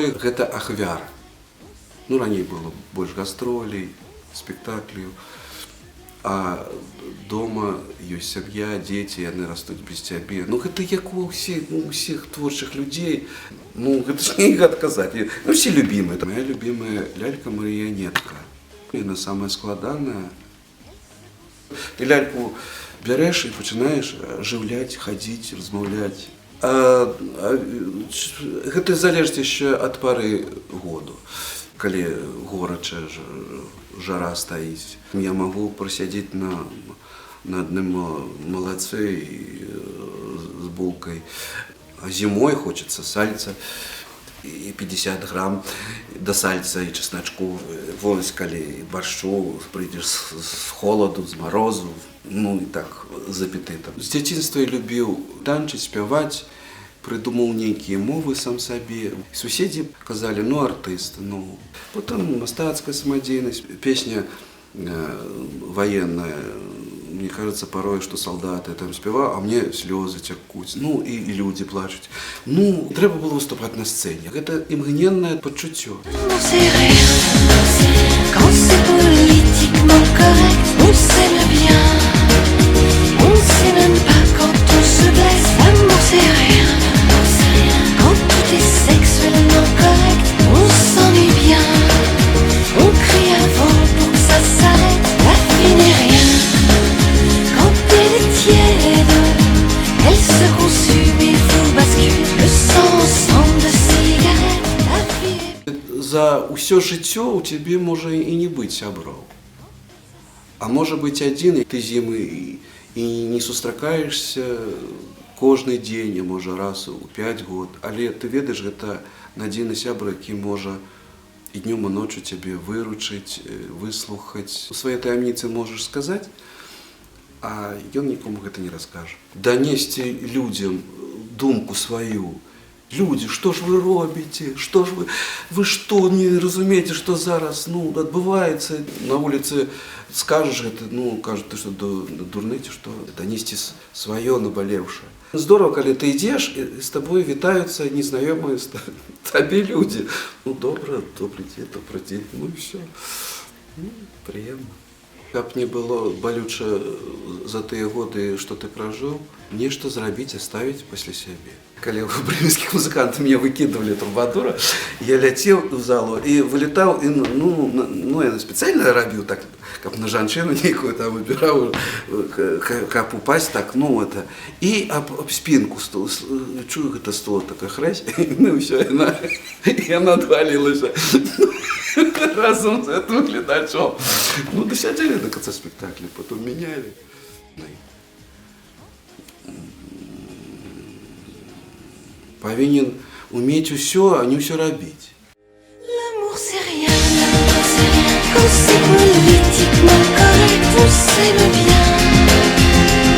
герой – гэта ахвяра. Ну, раней было больш гастролей, спектакляў, а дома ёсць сям'я, дзеці, яны растуць без цябе. Ну, гэта як у ўсіх творчых людзей. Ну, гэта ж нельга адказаць. Ну, все любімыя. Моя любімая лялька-марыянетка. Яна самая складаная. Ты ляльку бярэш і пачынаеш ажыўляць, хадзіць, размаўляць. Гэта залежыць яшчэ ад пары году. Калі горачая жара стаіць, я магу прасядзець на адным малацы з булкай. А зімой хочацца сальца і 50 грам да сальца і чесночку. Вось калі баршчу прыйдзеш з холаду, з марозу, ну і так з апетытам. З дзяцінства я любіў танчыць, спяваць, прыдумаў нейкія мовы сам сабе. Суседзі казалі, ну, артыст, ну. Потым мастацкая самадзейнасць, песня военная. Мне кажется, порой, что солдаты там спевают, а мне слезы текут. Ну, и люди плачут. Ну, треба было выступать на сцене. Это имгненное подчутье. За ўсё жыццё у цябе можа і не быць сяброў. А можа быць адзін, і ты з ім і не сустракаешся кожны дзень, а можа раз у 5 год. Але ты ведаеш, гэта надзейны сябра, які можа і днём, і ноччу цябе выручыць, выслухаць. У сваёй таямніцы можаш сказаць, а ён нікому гэта не раскажа. Данесці людзям думку сваю. Люди, что ж вы робите? Что ж вы что, не разумеете, что зараз, ну, отбывается? На улице скажешь это, ну, кажут, ты что, дурныйте, что донести свое наболевшее. Здорово, когда ты идешь, и с тобой витаются незнакомые тебе люди. Ну, добрый день, ну и все. Ну, приемно. Каб не было болюче за тыя годы, што ты пражыў, нешта зрабіць, аставіць пасля сябе. Калі брэменскіх музыкантаў мяне выкідвалі трубадура, я ляцеў у залу і вылетаў, і, ну, я спецыяльна рабіў так, каб на жанчыну нейкую там выбіраў, каб упасть так, ну, это. І аб спінку чую, гэта стол такая хрэсь, ну, і ўсё, яна адвалілася. Разом с этим глядачом. Ну, досидели до конца спектакля, потом меняли. Повинен уметь все, а не все робить. L'amour c'est rien, quand c'est politiquement correct, on s'aime bien.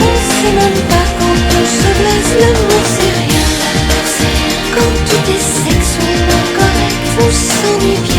On sait même pas quand on se blesse, l'amour c'est rien, quand tout est sexuellement correct, on s'ennuie bien.